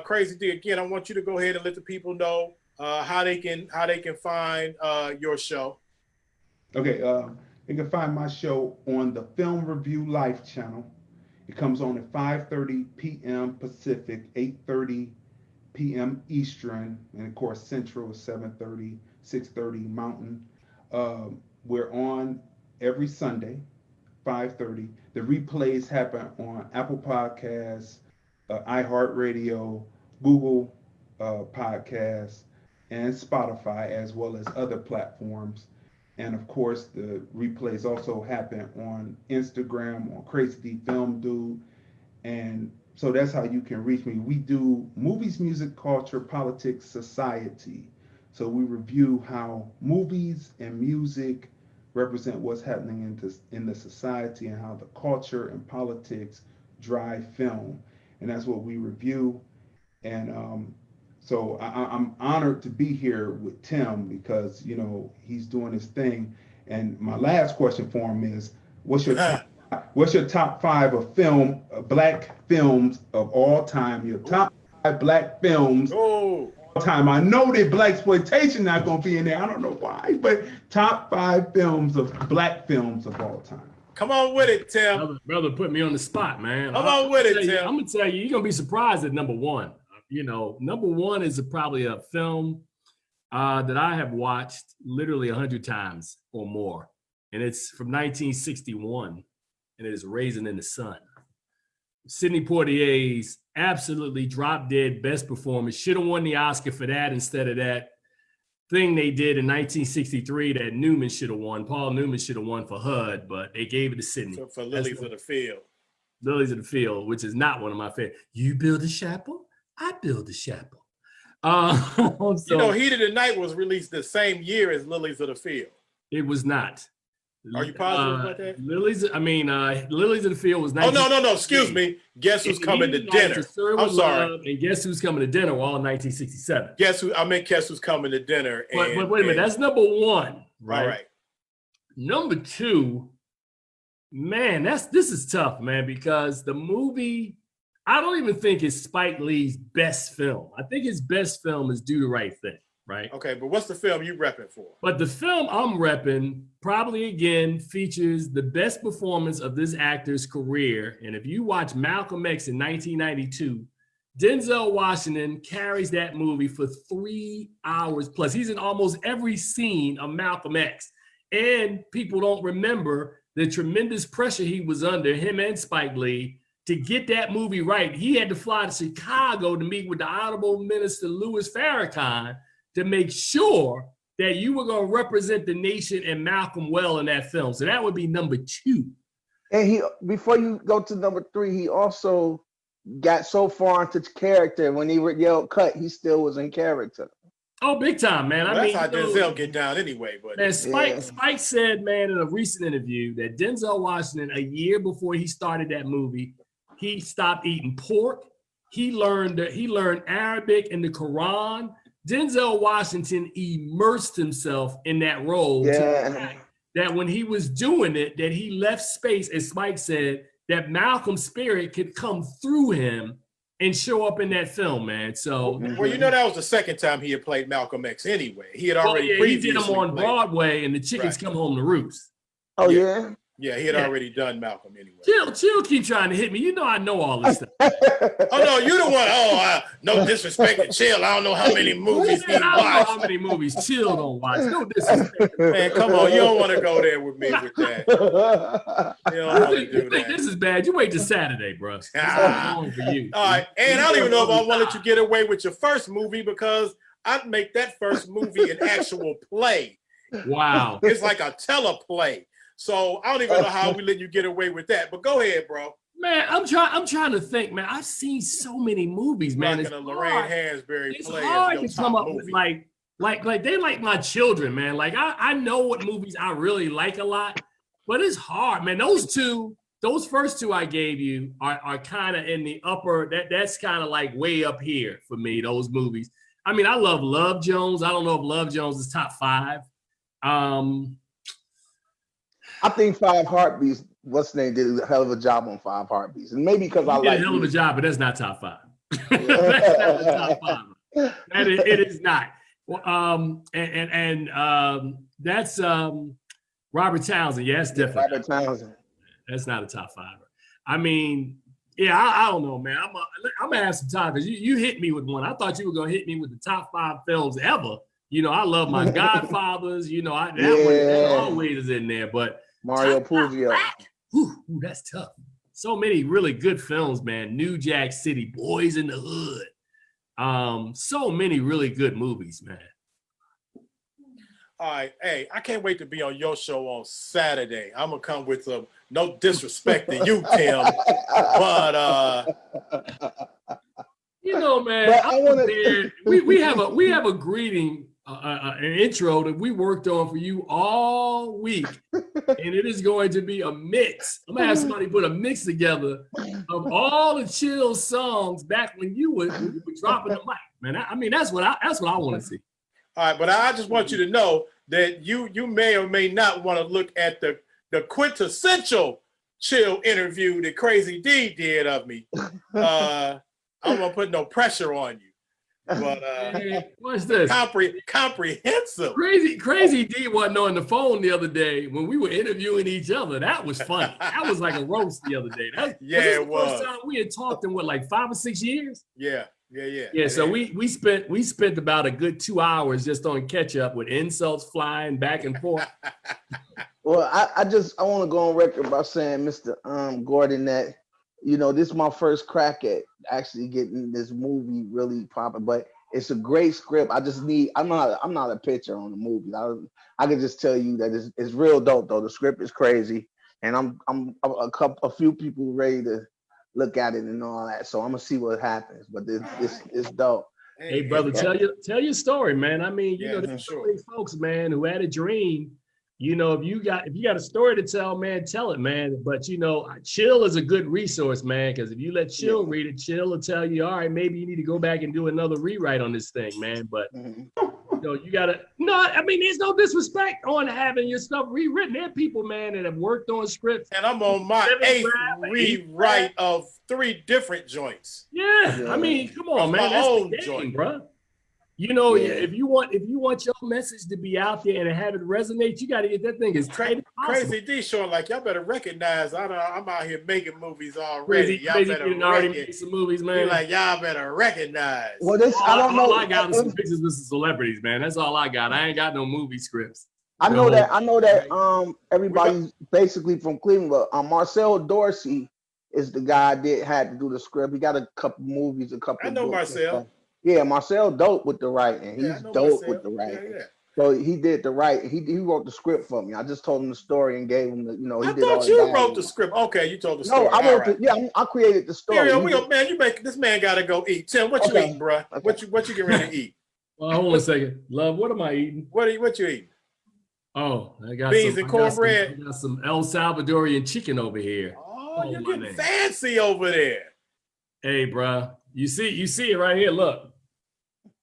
Crazy D, again, I want you to go ahead and let the people know how they can find your show. Okay, you can find my show on the Film Review Life channel. It comes on at 5:30 p.m. Pacific, 8:30 p.m. Eastern, and of course Central is 7:30, 6:30 Mountain. We're on every Sunday, 5:30. The replays happen on Apple Podcasts, iHeartRadio, Google Podcasts, and Spotify, as well as other platforms. And of course, the replays also happen on Instagram, on Crazy D Film Dude. And so that's how you can reach me. We do movies, music, culture, politics, society. So we review how movies and music represent what's happening in the society, and how the culture and politics drive film. And that's what we review. And so I'm honored to be here with Tim, because he's doing his thing. And my last question for him is, what's your top 5 of black films of all time? Your top 5 black films of all time. I know that Blaxploitation not gonna be in there. I don't know why, but top 5 films of black films of all time. Come on with it, Tim. Brother put me on the spot, man. Come on with it, Tim. I'm gonna tell you, you're gonna be surprised at number 1. Number 1 is probably a film that I have watched literally 100 times or more, and it's from 1961, and it is Raisin in the Sun. Sidney Poitier's absolutely drop dead best performance. Should have won the Oscar for that instead of that thing they did in 1963 that Newman should have won. Paul Newman should have won for HUD, but they gave it to Sidney. So for Lilies of the Field. Lilies of the Field, which is not one of my favorite. You build a chapel, I build a chapel. Heat of the Night was released the same year as Lilies of the Field. It was not. Are you positive about that? Lilies of the Field was 19. Oh, no. Excuse me. Guess Who's Coming to Dinner? I'm sorry. And Guess Who's Coming to Dinner were all in 1967. Guess Who's Coming to Dinner. But wait a minute. That's number 1, right? All right. Number 2, man, this is tough, man, because the movie I don't even think it's Spike Lee's best film. I think his best film is Do the Right Thing, right? Okay, but what's the film you repping for? But the film I'm repping probably again features the best performance of this actor's career. And if you watch Malcolm X in 1992, Denzel Washington carries that movie for 3 hours plus. He's in almost every scene of Malcolm X. And people don't remember the tremendous pressure he was under, him and Spike Lee, to get that movie right. He had to fly to Chicago to meet with the Honorable Minister Louis Farrakhan to make sure that you were going to represent the nation and Malcolm well in that film. So that would be number 2. And he, before you go to number 3, he also got so far into character. When he yelled cut, he still was in character. Oh, big time, man. Well, I mean, that's how Denzel get down anyway. But man, Spike said, man, in a recent interview that Denzel Washington, a year before he started that movie, he stopped eating pork. He learned Arabic and the Quran. Denzel Washington immersed himself in that role. To the fact that when he was doing it, that he left space, as Spike said, that Malcolm's spirit could come through him and show up in that film, man. So, well, you know, that was the second time he had played Malcolm X anyway. He had already he did him on Broadway, and the chickens come home to roost. Oh yeah. Yeah, he had already done Malcolm anyway. Chill keep trying to hit me. You know I know all this stuff. Oh, no, you the one. Oh, no disrespect to Chill. I don't know how many movies he I don't know watched. how many movies Chill don't watch. No disrespect. Man, come on. You don't want to go there with me with that. You don't want to do You think that. this is bad? You wait till Saturday, bro. It's all wrong for you. All right. And I don't even know if I wanted to get away with your first movie because I'd make that first movie an actual play. Wow. It's like a teleplay. So I don't even know how we let you get away with that. But go ahead, bro. Man, I'm trying to think, man. I've seen so many movies, man. It's Lorraine Hansberry It's play hard as your to come top up with movie. like they like my children, man. Like I know what movies I really like a lot, but it's hard, man. Those first 2 I gave you are kind of in the upper. That's kind of like way up here for me. Those movies. I mean, I love Love Jones. I don't know if Love Jones is top 5. I think 5 Heartbeats, what's the name, did a hell of a job on 5 Heartbeats. And maybe because I He did like a hell of a music. job, but that's not top 5. That's not the top 5. It is not. Well, that's Robert Townsend. Yes, definitely. Robert Townsend. That's not a top 5. I mean, yeah, I don't know, man. I'm gonna have some time because you hit me with one. I thought you were gonna hit me with the top 5 films ever. You know, I love my Godfathers. You know, that always is in there. But Mario Puzo. Ooh, that's tough. So many really good films, man. New Jack City, Boys in the Hood. So many really good movies, man. All right. Hey, I can't wait to be on your show on Saturday. I'm going to come with some, no disrespect to you, Tim, but you know, man, we have a greeting, an intro that we worked on for you all week, and it is going to be a mix. I'm gonna have somebody put a mix together of all the Chill songs back when you were dropping the mic, man. I mean, that's what I want to see. all right. But I just want you to know that you may or may not want to look at the quintessential Chill interview that Crazy D did of me. I'm gonna put no pressure on you. But what's this? Comprehensive. Crazy D wasn't on the phone the other day when we were interviewing each other. That was funny. That was like a roast the other day. It was. First time we had talked in what, like 5 or 6 years? Yeah. So we spent about a good 2 hours just on catch up with insults flying back and forth. Well, I want to go on record by saying, Mr. Gordon, that this is my first crack at actually getting this movie really popping, but it's a great script. I'm not a pitcher on the movie. I can just tell you that it's real dope though. The script is crazy, and I'm a few people ready to look at it and all that. So I'm gonna see what happens. But it's dope. Hey brother, tell your story, man. I mean, there's so many folks, man, who had a dream. If you got a story to tell, man, tell it, man. But Chill is a good resource, man, because if you let Chill read it, Chill will tell you, all right, maybe you need to go back and do another rewrite on this thing, man. But So you gotta I mean, there's no disrespect on having your stuff rewritten. There are people, man, that have worked on scripts. And I'm on my eighth rewrite of 3 different joints. Yeah, I mean, come on, man. My own That's the game, joint, bro. You know, if you want your message to be out there and have it resonate, you got to get that thing as tight as possible. Crazy D showing like y'all better recognize. I'm out here making movies already. Y'all better make some movies, man. Like y'all better recognize. Well, I don't know. All I got is some pictures with some celebrities, man. That's all I got. I ain't got no movie scripts. I know that. Everybody's basically from Cleveland, but Marcel Dorsey is the guy that had to do the script. He got a couple movies, I know Marcel. Yeah, Marcel dope with the writing. He's dope Marcel. with the writing. Yeah. So he did the writing. He wrote the script for me. I just told him the story and gave him the, I thought you wrote the script. Okay, you told the story. No, I wrote I created the story. This man gotta go eat. Tim, what you eating, bro? Okay. What you getting ready to eat? Well, hold on a second. Love, what am I eating? What you eating? Oh, I got beans and cornbread. I got some El Salvadorian chicken over here. Oh, you're getting fancy over there. Hey, bro. You see it right here. Look.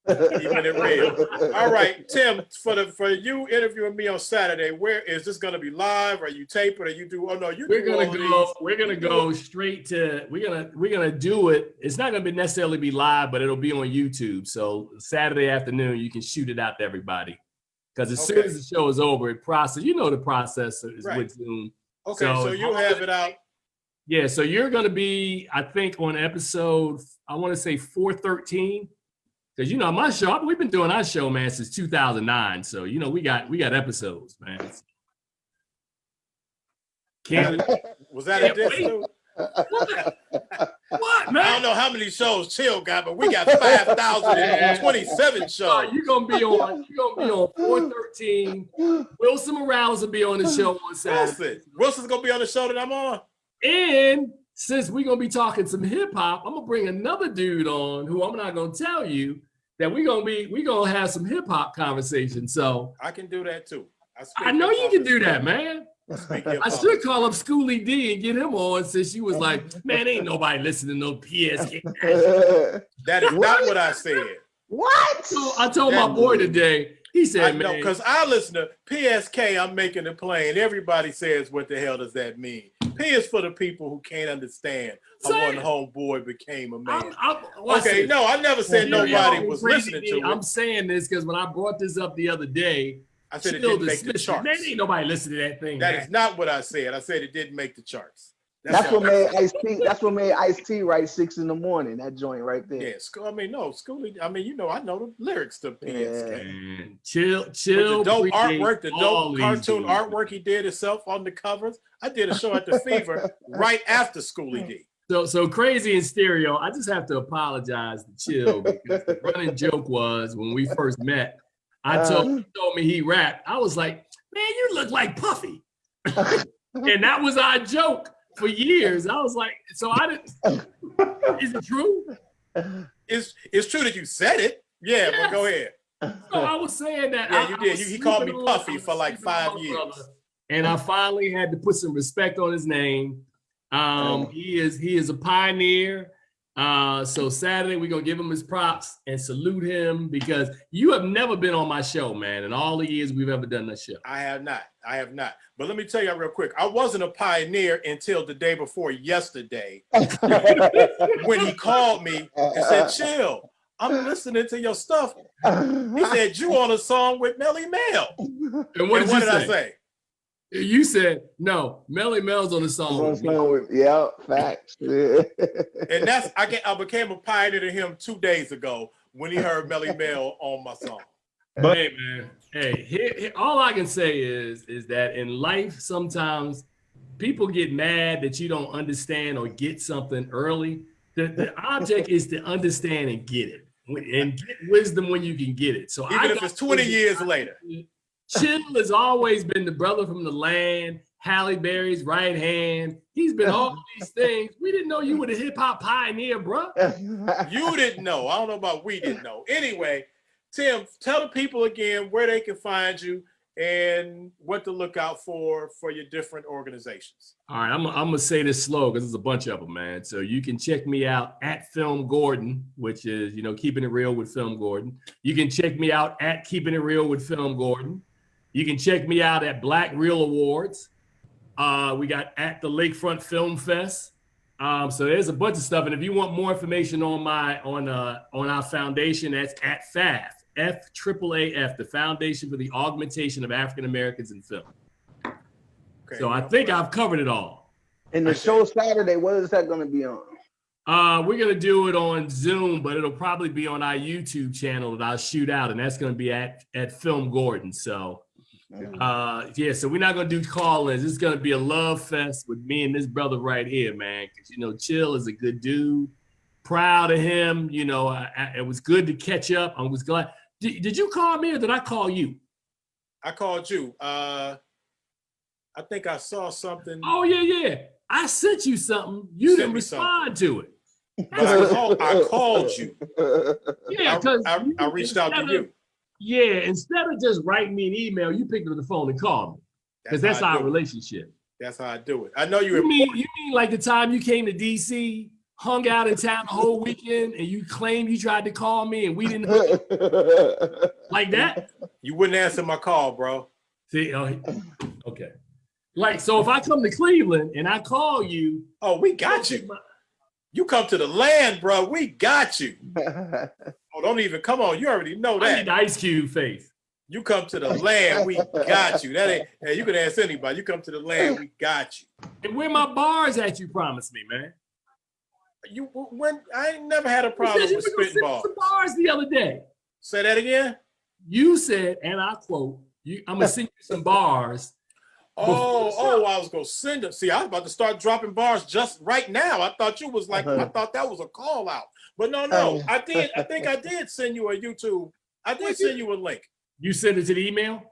Even in red. All right, Tim, for you interviewing me on Saturday, where is this gonna be live? Are you taping? Or you do? Oh no, we're gonna go straight to. We're gonna do it. It's not gonna necessarily be live, but it'll be on YouTube. So Saturday afternoon, you can shoot it out to everybody. Because as soon as the show is over, it process. You know the process is with Zoom. Okay, so you have it out. Yeah, so you're gonna be, I think, on episode, I want to say 413. Because you know my show, we've been doing our show, man, since 2009. So you know we got episodes, man. Was that a diss too? What, man? I don't know how many shows Chill got, but we got 5,027 shows. You're gonna be on 413. Wilson Morales will be on the show on Saturday. Wilson's gonna be on the show that I'm on. And since we're gonna be talking some hip hop, I'm gonna bring another dude on who I'm not gonna tell you that we're gonna have some hip hop conversation. So I can do that too. I know you can do that, man. I should call up Schoolie D and get him on since you was like, man, ain't nobody listening to no PSK. That is not what I said. What? So I told my boy today. He said, man, because I listen to PSK. I'm making it plain. Everybody says, what the hell does that mean? P is for the people who can't understand how one homeboy became a man. I never said nobody was listening to it. I'm saying this because when I brought this up the other day, I said it didn't make the charts. Man, ain't nobody listening to that thing. That is not what I said. I said it didn't make the charts. That's what made Ice-T. That's what made Ice-T write 6 in the morning. That joint right there. Yeah, Schoolie. I mean, I know the lyrics to PSK. Yeah. Chill. The dope artwork, the dope cartoon artwork he did himself on the covers. I did a show at the Fever right after Schoolie D. So Crazy in Stereo. I just have to apologize to Chill because the running joke was when we first met. He told me he rapped. I was like, man, you look like Puffy. And that was our joke for years. I was like, so I didn't. Is it true? It's true that you said it. Yeah, yes. But go ahead. So I was saying that. Yeah, you did. He called me Puffy for like 5 years. And I finally had to put some respect on his name. He is a pioneer. So Saturday we're gonna give him his props and salute him because you have never been on my show, man, in all the years we've ever done this show. I have not. But let me tell you real quick, I wasn't a pioneer until the day before yesterday when he called me and said, Chill, I'm listening to your stuff. He said, you on a song with Melly Mel. And what did I say? You said, no, Melly Mel's on the song. Yeah, facts. Yeah. And I became a pioneer to him 2 days ago when he heard Melly Mel on my song. But hey, man, here, all I can say is that in life, sometimes people get mad that you don't understand or get something early. The object is to understand and get it and get wisdom when you can get it. So even if it's 20 years later. Chill has always been the brother from the land, Halle Berry's right hand. He's been all these things. We didn't know you were the hip hop pioneer, bro. You didn't know. I don't know about we didn't know. Anyway, Tim, tell the people again where they can find you and what to look out for your different organizations. All right, I'm gonna say this slow because there's a bunch of them, man. So you can check me out at Film Gordon, which is, you know, keeping it real with Film Gordon. You can check me out at Keeping It Real with Film Gordon. You can check me out at Black Reel Awards. We got at the Lakefront Film Fest. So there's a bunch of stuff. And if you want more information on our foundation, that's at FAAF, FAAF, the Foundation for the Augmentation of African Americans in Film. Okay, So I think I've covered it all. And the show Saturday, what is that going to be on? We're going to do it on Zoom, but it'll probably be on our YouTube channel that I'll shoot out, and that's going to be at Film Gordon. So, yeah, so we're not going to do call-ins. It's going to be a love fest with me and this brother right here, man, because, you know, Chill is a good dude. Proud of him. You know, it was good to catch up. I was glad. Did you call me or did I call you? I called you. I think I saw something. Oh, yeah. I sent you something. You didn't respond to it. But I called you. Yeah, because I reached out to you. Yeah, instead of just writing me an email, you picked up the phone and called me. Because that's our relationship. That's how I do it. I know you mean like the time you came to DC, hung out in town the whole weekend, and you claimed you tried to call me and we didn't like that? You wouldn't answer my call, bro. See, okay. Like, so if I come to Cleveland and I call you. Oh, we got you. You come to the land, bro. We got you. Oh, don't even, come on. You already know that. I need the Ice Cube face. You come to the land, we got you. That ain't, hey, you can ask anybody. You come to the land, we got you. And where my bars at you promised me, man? I ain't never had a problem with spitting bars. Bars the other day. Say that again? You said, and I quote, I'm gonna send you some bars. I was gonna send it. See, I was about to start dropping bars just right now. I thought you was like, I thought that was a call out. But no, I did. I think I did send you a YouTube. I did send you a link. You sent it to the email?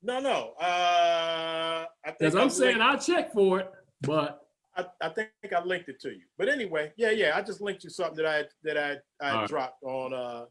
No. I think because I'm saying I'll check for it, but I think I linked it to you. But anyway, yeah. I just linked you something that I dropped on.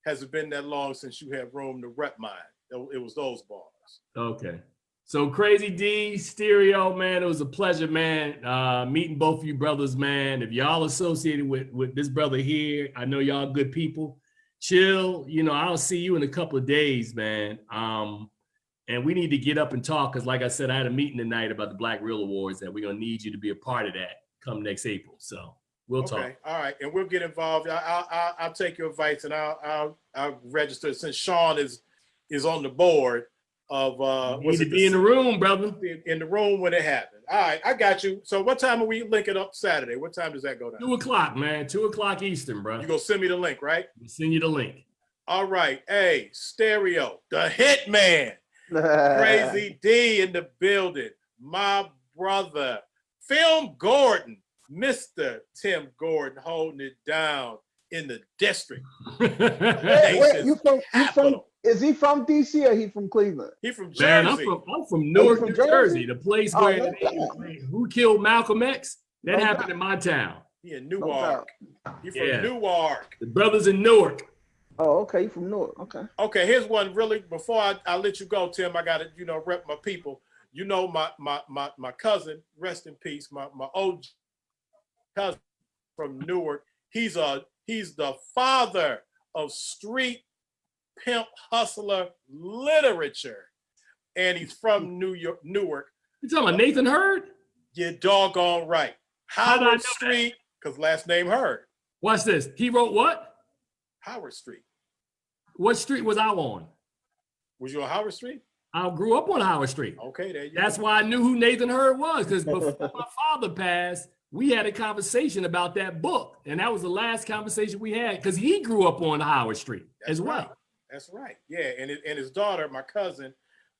Has it been that long since you had room to rep mine? It was those bars. Okay. So Crazy D, Stereo, man, it was a pleasure, man, meeting both of you brothers, man. If y'all associated with this brother here, I know y'all good people. Chill, you know, I'll see you in a couple of days, man. And we need to get up and talk because, like I said, I had a meeting tonight about the Black Reel Awards that we're going to need you to be a part of that come next April. So we'll talk. All right. And we'll get involved. I'll take your advice and I'll register since Sean is on the board of you need to be in the room, brother. In the room when it happens. All right, I got you. So what time are we linking up Saturday? What time does that go down? 2 o'clock, man. 2 o'clock Eastern, bro. You gonna send me the link, right? We'll send you the link. All right. Hey, Stereo, the Hitman, Crazy D in the building. My brother, Film Gordon, Mr. Tim Gordon, holding it down in the district. Is he from DC or he from Cleveland? He from Jersey. Man, I'm from Newark, New Jersey, the place where who killed Malcolm X? That happened in my town. He in Newark. He from Newark. The brothers in Newark. Oh, okay. You from Newark. Okay. Okay, here's one really, before I let you go, Tim, I gotta, rep my people. You know, my cousin, rest in peace, my old cousin from Newark. He's the father of street pimp hustler literature, and he's from Newark. You talking about Nathan Hurd? You're doggone right. Howard Street, because last name Hurd. Watch this. He wrote what? Howard Street. What street was I on? Was you on Howard Street? I grew up on Howard Street. Okay, there you go. That's why I knew who Nathan Hurd was, because before my father passed, we had a conversation about that book, and that was the last conversation we had, because he grew up on Howard Street as well. That's right. Yeah, and his daughter, my cousin,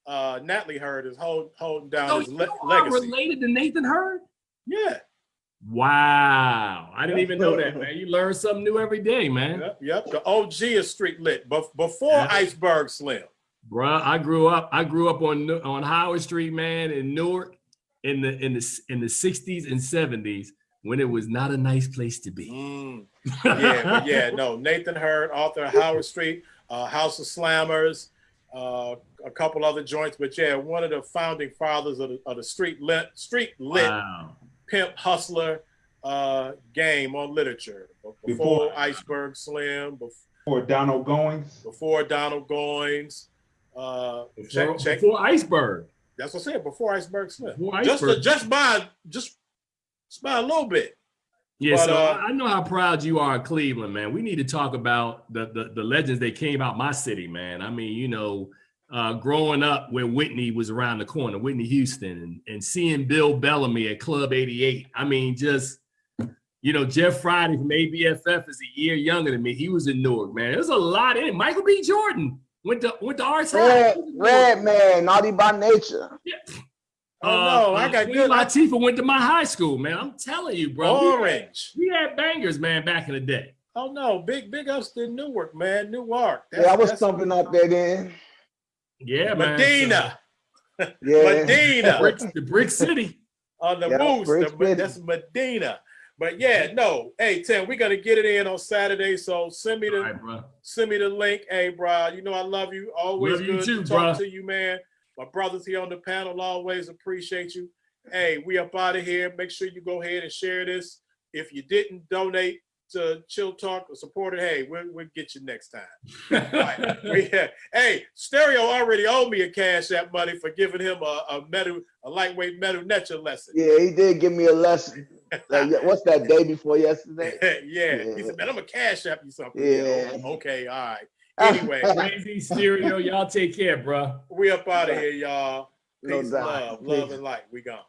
Natalie Hurd, is holding down his legacy. Related to Nathan Hurd? Yeah. Wow, I didn't even know that, man. You learn something new every day, man. Yep. The OG is street lit, before Iceberg Slim. Bruh, I grew up on Howard Street, man, in Newark, in the 60s and 70s, when it was not a nice place to be. No, Nathan Hurd, author of Howard Street, House of Slammers, a couple other joints, but yeah, one of the founding fathers of the street lit Wow. pimp hustler game on literature. Before Iceberg Slim, Before Donald Goings. before Donald Goings. Before Iceberg. That's what I said. Before Iceberg Slim. Before Iceberg. Just by a little bit. Yeah, But, so I know how proud you are of Cleveland, man. We need to talk about the legends that came out my city, man. I mean, you know, growing up where Whitney was around the corner, Whitney Houston, and seeing Bill Bellamy at Club 88. I mean, just, you know, Jeff Friday from ABFF is a year younger than me. He was in Newark, man. There's a lot in it. Michael B. Jordan went to Arts High. Red Man, Naughty by Nature. Yeah. Oh no, I got Queen good. Latifah went to my high school, man. I'm telling you, bro. Orange. We had bangers, man, back in the day. Oh no, big ups to Newark, man. Newark. Yeah, I was thumping out there then. Yeah, man. Medina. Yeah. Medina. The Brick City. On the Yeah, moose. Brick City. That's Medina. But yeah, no. Hey, Tim, we're gonna get it in on Saturday. So send me All right, bro. the link. Hey, bro, you know I love you. Always Love you good too, to talk bro. to you, man. My brothers here on the panel always appreciate you. Hey, we up out of here. Make sure you go ahead and share this. If you didn't donate to Chill Talk or support it, hey, we'll get you next time. Right. Hey, Stereo already owed me a Cash App money for giving him a lightweight metal netcher lesson. Yeah, he did give me a lesson. What's that, day before yesterday? Yeah. He said, man, I'm a Cash App you something. Yeah. Okay, all right. Anyway, Crazy Stereo. Y'all take care, bro. we up out of here, y'all. No Peace, doubt. love and light. We gone.